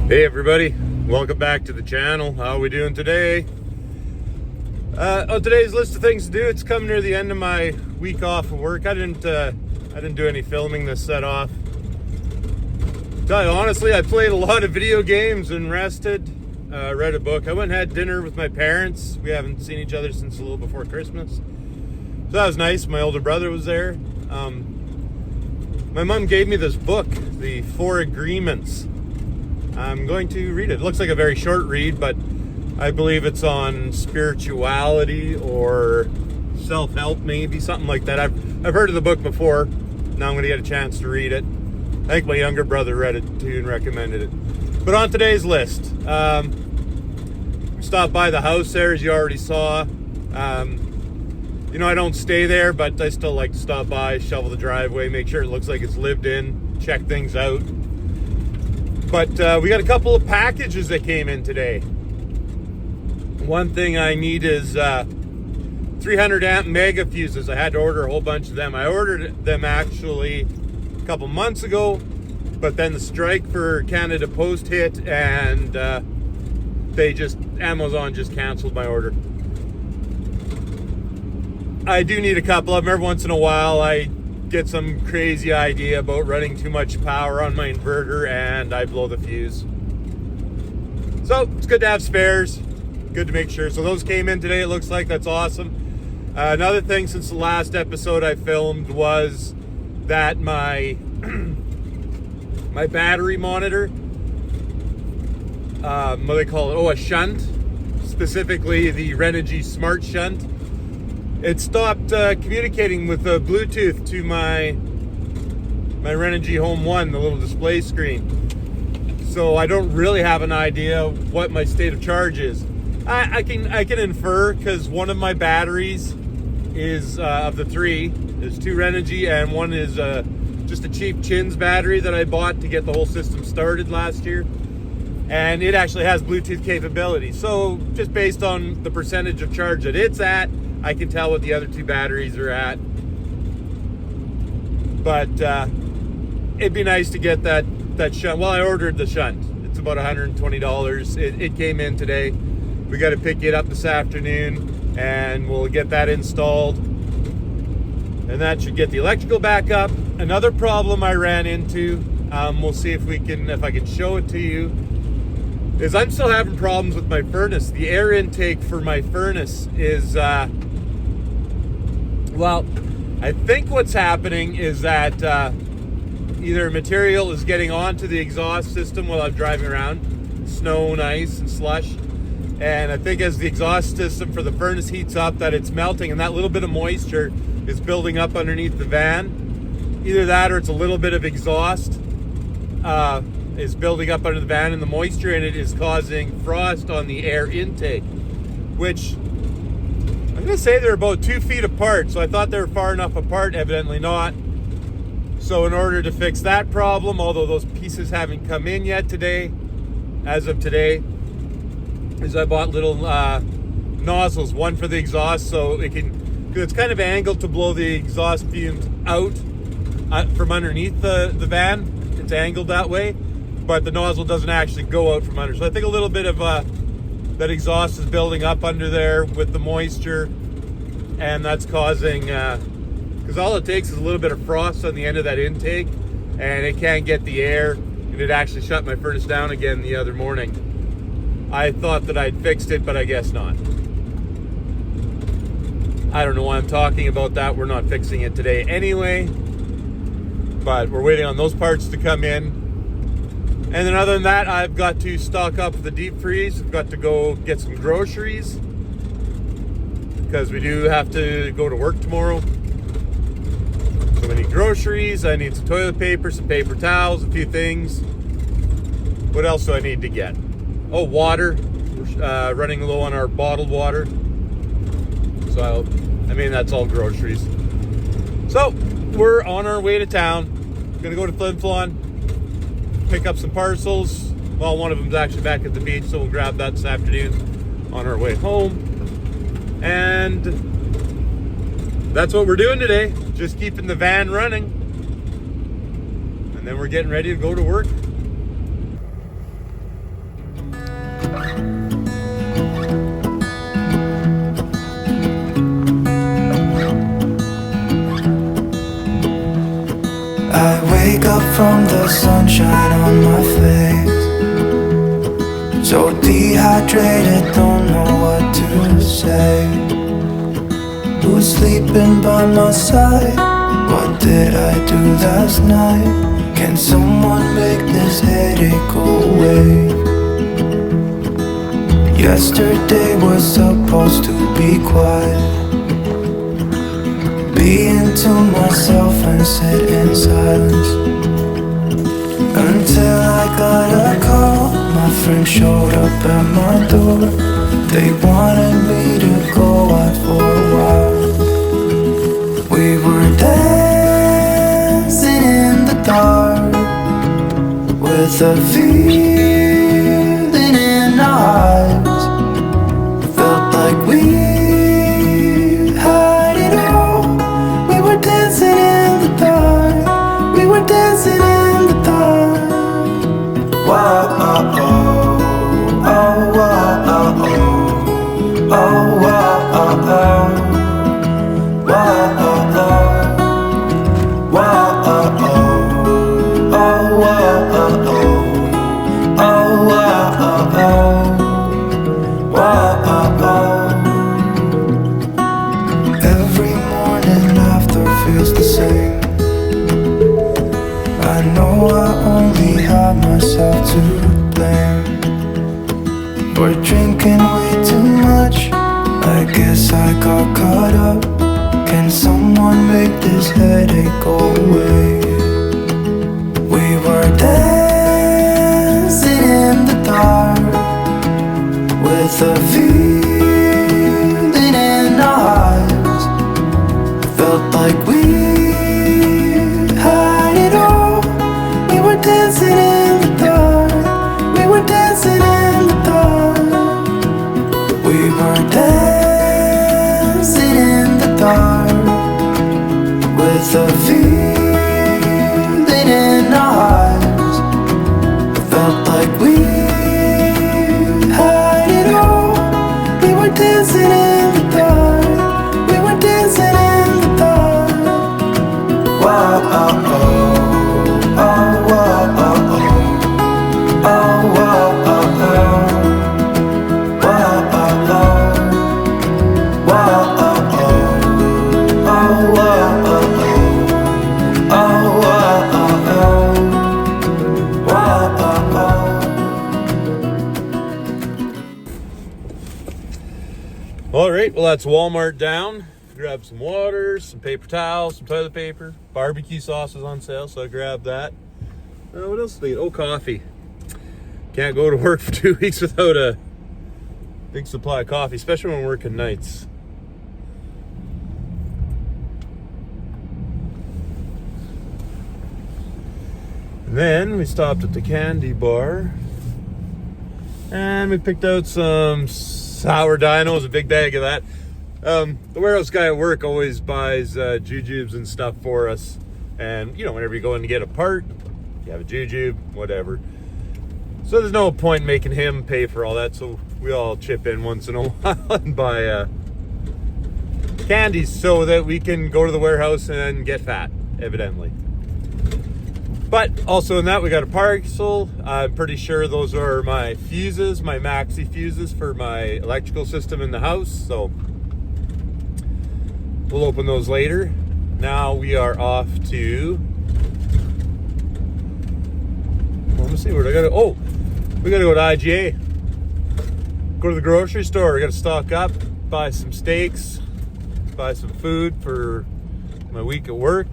Hey everybody, welcome back to the channel. How are we doing today? On today's list of things to do, it's coming near the end of my week off of work. I didn't do any filming this set off. Tell you honestly, I played a lot of video games and rested, read a book. I went and had dinner with my parents. We haven't seen each other since a little before Christmas. So that was nice. My older brother was there. My mom gave me this book, The 4 Agreements. I'm going to read it. It looks like a very short read, but I believe it's on spirituality or self-help, maybe something like that. I've heard of the book before. Now I'm going to get a chance to read it. I think my younger brother read it too and recommended it. But on today's list, stopped by the house there, as you already saw. You know, I don't stay there, but I still like to stop by, shovel the driveway, make sure it looks like it's lived in, check things out. But we got a couple of packages that came in today. One thing I need is 300 amp mega fuses. I had to order a whole bunch of them. I ordered them actually a couple months ago, but then the strike for Canada Post hit and Amazon just canceled my order. I do need a couple of them. Every once in a while I get some crazy idea about running too much power on my inverter and I blow the fuse. So it's good to have spares. Good to make sure. So those came in today, it looks like. That's awesome. Another thing since the last episode I filmed was that my my battery monitor, what do they call it? Oh, a shunt. Specifically the Reni Smart Shunt. It stopped communicating with the Bluetooth to my Reni Home 1, the little display screen. So I don't really have an idea what my state of charge is. I can infer because one of my batteries is of the three. There's 2 Reni and one is just a cheap Chins battery that I bought to get the whole system started last year. And it actually has Bluetooth capability. So just based on the percentage of charge that it's at, I can tell what the other 2 batteries are at. But it'd be nice to get that shunt. Well, I ordered the shunt. It's about $120. It came in today. We got to pick it up this afternoon and we'll get that installed. And that should get the electrical back up. Another problem I ran into, we'll see if I can show it to you, is I'm still having problems with my furnace. The air intake for my furnace is, well, I think what's happening is that either material is getting onto the exhaust system while I'm driving around, snow and ice and slush. And I think as the exhaust system for the furnace heats up, that it's melting, and that little bit of moisture is building up underneath the van. Either that or it's a little bit of exhaust is building up under the van, and the moisture in it is causing frost on the air intake, which I'm going to say they're about 2 feet apart. So I thought they were far enough apart, evidently not. So in order to fix that problem, although those pieces haven't come in yet today, as of today, is I bought little nozzles, one for the exhaust, so it can, because it's kind of angled to blow the exhaust fumes out from underneath the van. It's angled that way, but the nozzle doesn't actually go out from under. So I think a little bit of that exhaust is building up under there with the moisture, and that's causing, because all it takes is a little bit of frost on the end of that intake, and it can't get the air, and it actually shut my furnace down again the other morning. I thought that I'd fixed it, but I guess not. I don't know why I'm talking about that. We're not fixing it today anyway, but we're waiting on those parts to come in. And then other than that, I've got to stock up the deep freeze. I've got to go get some groceries because we do have to go to work tomorrow. So we need groceries. I need some toilet paper, some paper towels, a few things. What else do I need to get? Oh, water. We're running low on our bottled water. So, I mean, that's all groceries. So, we're on our way to town. Gonna go to Flin Flon, pick up some parcels. Well, one of them's actually back at the beach, so we'll grab that this afternoon on our way home. And that's what we're doing today. Just keeping the van running. And then we're getting ready to go to work. I wake up from the sunshine on my face, so dehydrated, don't know what to say. Who's sleeping by my side? What did I do last night? Can someone make this headache go away? Yesterday was supposed to be quiet, being to myself and sit in silence, until I got a call. My friend showed up at my door. They wanted me to go out for a while. We were dancing in the dark, with a feeling in our eyes. Felt like we had it all. We were dancing in the dark. We were dancing in the dark. Wow, oh, oh, oh, wow, oh, oh, oh, wow, oh, oh, wow, oh, oh, wow, oh, oh, oh, wow, oh, oh, oh, wow, oh, oh, wow, oh, oh. Every morning after feels the same. I know I only have myself to blame for drinking way too much. I guess I got caught up. Can someone make this headache go away? We were dancing in the dark, with a feeling in our eyes. Felt like we had it all. We were dancing in the dark. We were dancing in the dark. We were dancing in the dark, with a feeling in our eyes. Felt like we had it all. We were dancing in the dark. We were dancing in the dark. Wow, oh, oh, oh, wow, oh, oh, oh, wow, oh, oh, wow, oh, oh, wow, oh, oh, oh, wow, oh, well, that's Walmart down. Grab some water, some paper towels, some toilet paper. Barbecue sauce is on sale, so I grabbed that. What else do I need? Oh, coffee. Can't go to work for 2 weeks without a big supply of coffee, especially when we're working nights. And then we stopped at the candy bar and we picked out some sour dinos, a big bag of that. The warehouse guy at work always buys jujubes and stuff for us. And, you know, whenever you go in to get a part, you have a jujube, whatever. So there's no point making him pay for all that. So we all chip in once in a while and buy candies so that we can go to the warehouse and get fat, evidently. But also in that, we got a parcel. I'm pretty sure those are my fuses, my maxi fuses for my electrical system in the house. So we'll open those later. Now we are off to, well, let me see where I gotta, oh, we gotta go to IGA. Go to the grocery store. We gotta stock up, buy some steaks, buy some food for my week at work.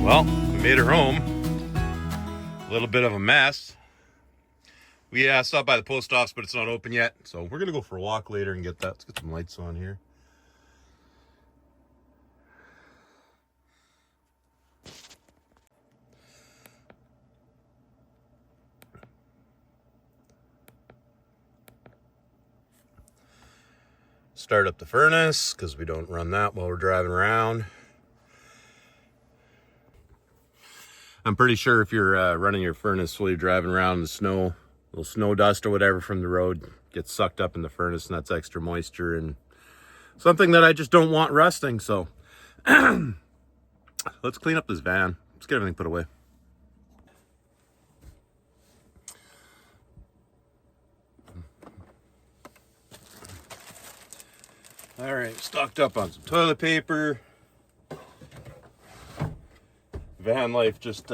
Well, we made her home. A little bit of a mess. We stopped by the post office, but it's not open yet. So we're going to go for a walk later and get that. Let's get some lights on here. Start up the furnace because we don't run that while we're driving around. I'm pretty sure if you're running your furnace while you're driving around in the snow, little snow dust or whatever from the road gets sucked up in the furnace, and that's extra moisture and something that I just don't want rusting. So let's clean up this van. Let's get everything put away. All right, stocked up on some toilet paper. Vanlife just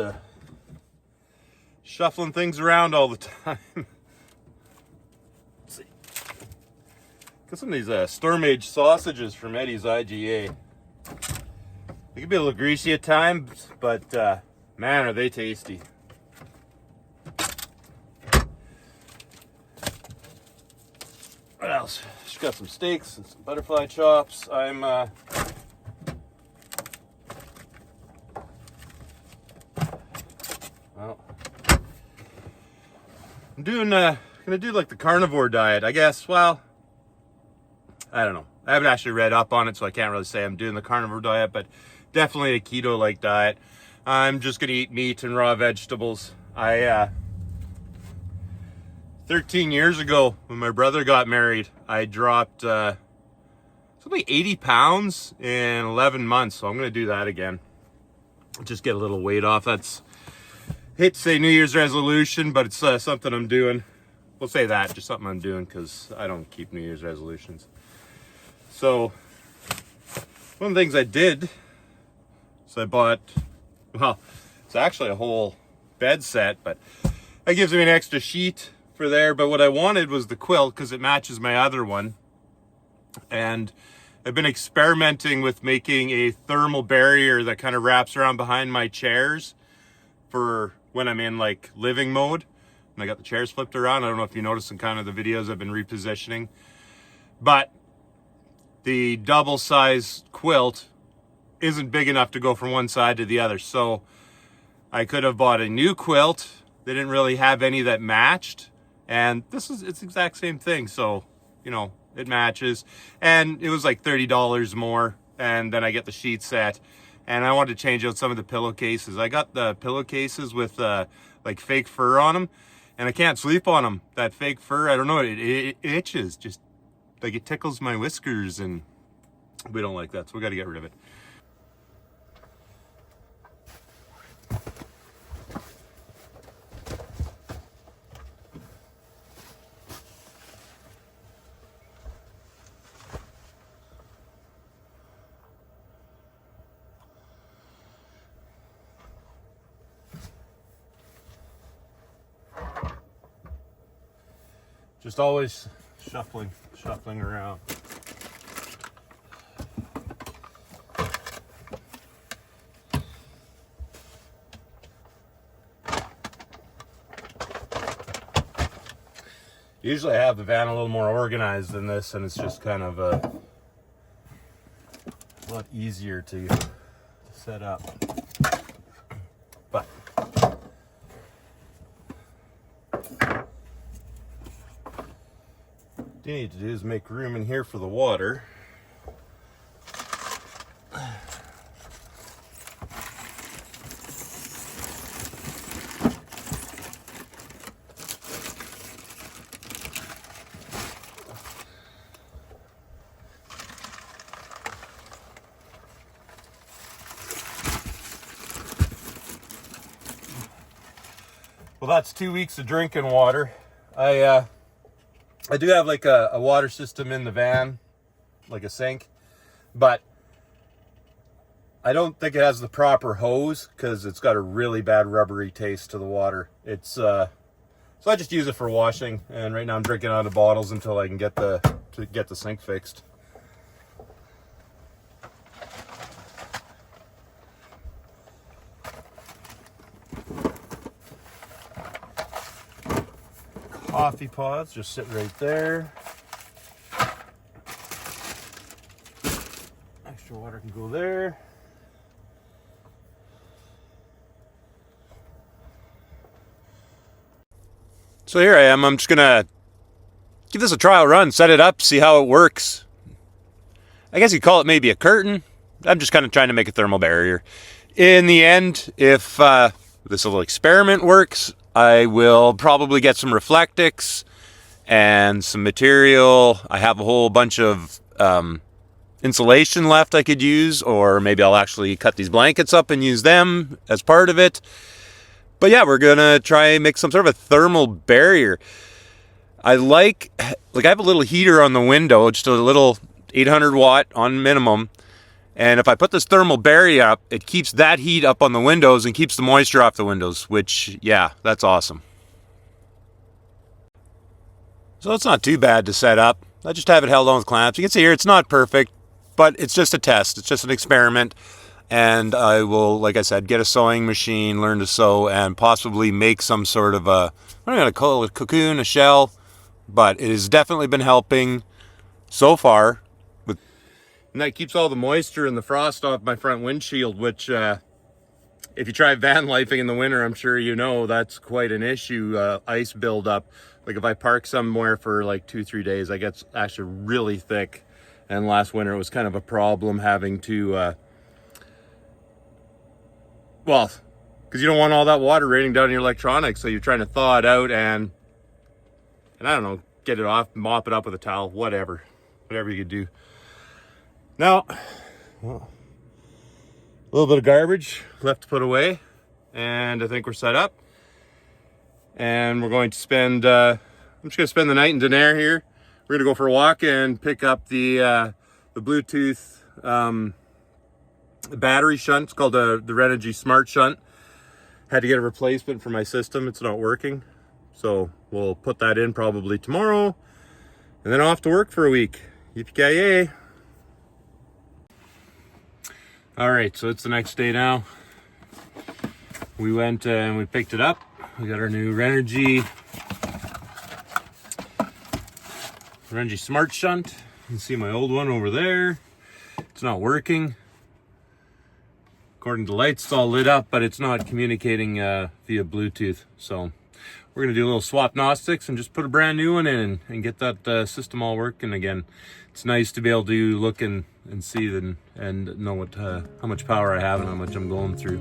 shuffling things around all the time. Let's see. Got some of these Storm Age sausages from Eddie's IGA. They can be a little greasy at times, but man, are they tasty. What else? Just got some steaks and some butterfly chops. I'm gonna do like the carnivore diet, I guess. Well, I don't know. I haven't actually read up on it, so I can't really say I'm doing the carnivore diet, but definitely a keto-like diet. I'm just gonna eat meat and raw vegetables. 13 years ago, when my brother got married, I dropped something 80 pounds in 11 months, so I'm gonna do that again. Just get a little weight off. That's, hate to say New Year's resolution, but it's something I'm doing. We'll say that, just something I'm doing, because I don't keep New Year's resolutions. So one of the things I did is I bought, well, it's actually a whole bed set, but that gives me an extra sheet for there. But what I wanted was the quilt because it matches my other one. And I've been experimenting with making a thermal barrier that kind of wraps around behind my chairs for when I'm in like living mode. And I got the chairs flipped around. I don't know if you noticed in kind of the videos I've been repositioning. But the double size quilt isn't big enough to go from one side to the other. So I could have bought a new quilt. They didn't really have any that matched. And it's the exact same thing. So, you know, it matches. And it was like $30 more. And then I get the sheet set. And I wanted to change out some of the pillowcases. I got the pillowcases with like fake fur on them. And I can't sleep on them. That fake fur, I don't know, it itches. Just like it tickles my whiskers. And we don't like that. So we got to get rid of it. Just always shuffling around. Usually I have the van a little more organized than this, and it's just kind of a lot easier to set up. But what you need to do is make room in here for the water. Well, that's 2 weeks of drinking water. I do have like a water system in the van, like a sink, but I don't think it has the proper hose because it's got a really bad rubbery taste to the water. It's so I just use it for washing, and right now I'm drinking out of bottles until I can get the sink fixed. Coffee pods just sit right there. Extra water can go there. So here I am. I'm just gonna give this a trial run, set it up, see how it works. I guess you'd call it maybe a curtain. I'm just kind of trying to make a thermal barrier. In the end, if this little experiment works, I will probably get some Reflectix and some material. I have a whole bunch of insulation left I could use, or maybe I'll actually cut these blankets up and use them as part of it. But yeah, we're gonna try and make some sort of a thermal barrier. I I have a little heater on the window, just a little 800 watt on minimum. And if I put this thermal barrier up, it keeps that heat up on the windows and keeps the moisture off the windows, which, yeah, that's awesome. So it's not too bad to set up. I just have it held on with clamps. You can see here it's not perfect, but it's just a test. It's just an experiment. And I will, like I said, get a sewing machine, learn to sew, and possibly make some sort of a, I'm not going to call it a cocoon, a shell, but it has definitely been helping so far. And that keeps all the moisture and the frost off my front windshield, which if you try van lifing in the winter, I'm sure you know that's quite an issue, ice buildup. Like if I park somewhere for like 2-3 days, I get actually really thick. And last winter it was kind of a problem having to, well, because you don't want all that water raining down your electronics, so you're trying to thaw it out and I don't know, get it off, mop it up with a towel, whatever you could do. Now, well, a little bit of garbage left to put away, and I think we're set up. And we're going to spend, I'm just going to spend the night in Denair here. We're going to go for a walk and pick up the Bluetooth battery shunt. It's called the Reni Smart Shunt. Had to get a replacement for my system. It's not working. So we'll put that in probably tomorrow. And then off to work for a week. Yippee-ki-yay. All right, so it's the next day now. We went and we picked it up. We got our new Reni Smart Shunt. You can see my old one over there. It's not working. According to the lights, it's all lit up, but it's not communicating via Bluetooth. So we're gonna do a little swap gnostics and just put a brand new one in and get that system all working again. It's nice to be able to look and see and know what how much power I have and how much I'm going through.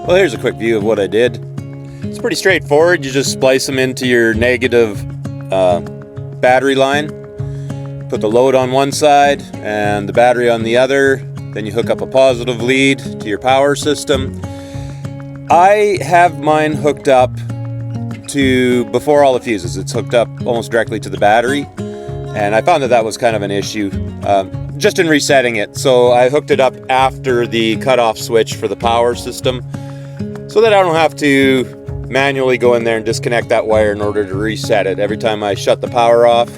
Well, here's a quick view of what I did. It's pretty straightforward. You just splice them into your negative battery line. Put the load on one side and the battery on the other. Then you hook up a positive lead to your power system. I have mine hooked up to before all the fuses. It's hooked up almost directly to the battery, and I found that was kind of an issue just in resetting it. So I hooked it up after the cutoff switch for the power system, so that I don't have to manually go in there and disconnect that wire in order to reset it. Every time I shut the power off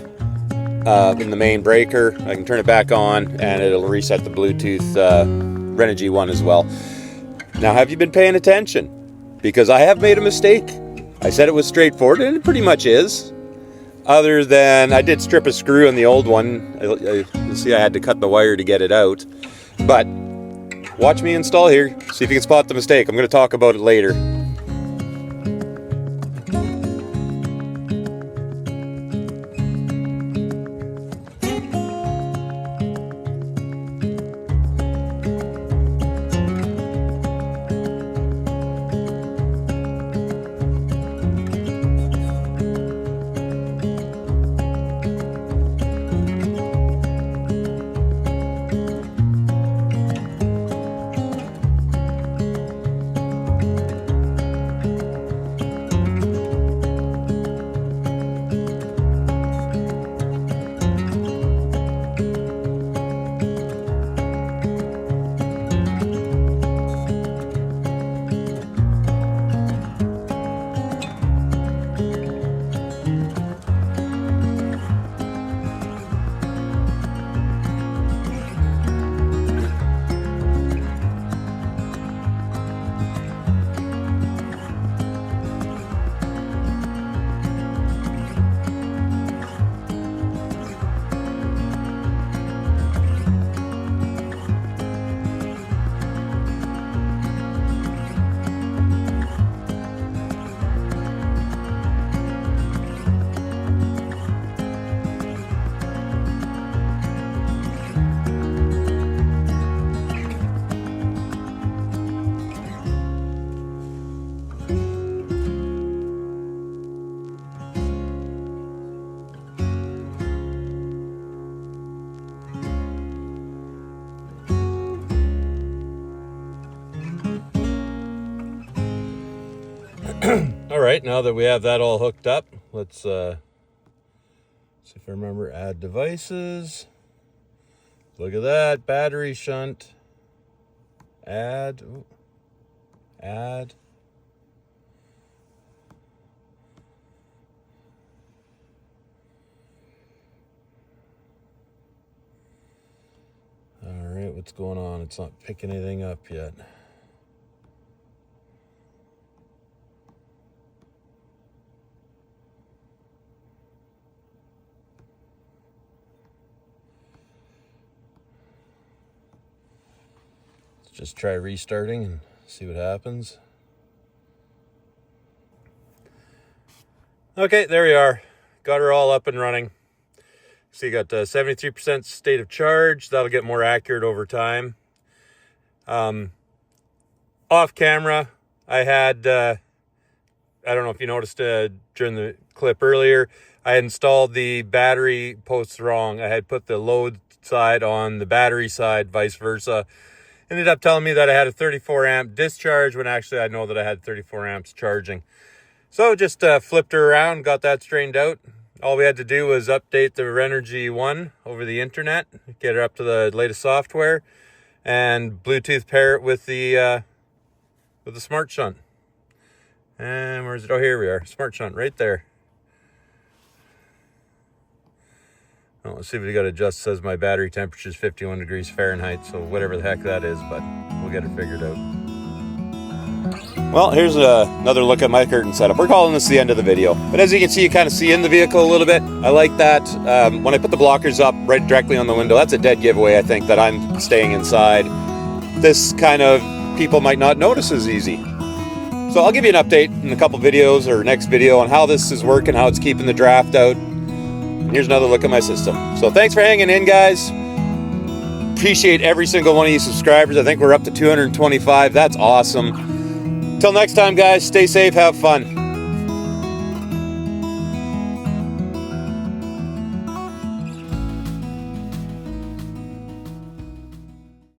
in the main breaker, I can turn it back on and it'll reset the Bluetooth Reni one as well. Now, have you been paying attention? Because I have made a mistake. I said it was straightforward, and it pretty much is. Other than I did strip a screw on the old one. You see I had to cut the wire to get it out. But watch me install here. See if you can spot the mistake. I'm going to talk about it later. All right, now that we have that all hooked up, let's see if I remember, add devices. Look at that, battery shunt. Add. Add. All right, what's going on? It's not picking anything up yet. Just try restarting and see what happens. Okay, there we are. Got her all up and running. So you got 73% state of charge. That'll get more accurate over time. Off camera, I had, I don't know if you noticed during the clip earlier, I had installed the battery posts wrong. I had put the load side on the battery side, vice versa. Ended up telling me that I had a 34 amp discharge when actually I know that I had 34 amps charging. So just flipped her around, got that straightened out. All we had to do was update the Reni 1 over the internet, get her up to the latest software, and Bluetooth pair it with the smart shunt. And where's it? Oh, here we are. Smart shunt right there. Oh, let's see if we got to adjust. It says my battery temperature is 51 degrees Fahrenheit, so whatever the heck that is, but we'll get it figured out. Well, here's another look at my curtain setup. We're calling this the end of the video. But as you can see, you kind of see in the vehicle a little bit. I like that. When I put the blockers up right directly on the window, that's a dead giveaway, I think, that I'm staying inside. This kind of people might not notice as easy. So I'll give you an update in a couple videos or next video on how this is working, how it's keeping the draft out. Here's another look at my system. So thanks for hanging in, guys. Appreciate every single one of you subscribers. I think we're up to 225. That's awesome. Till next time, guys, stay safe, have fun.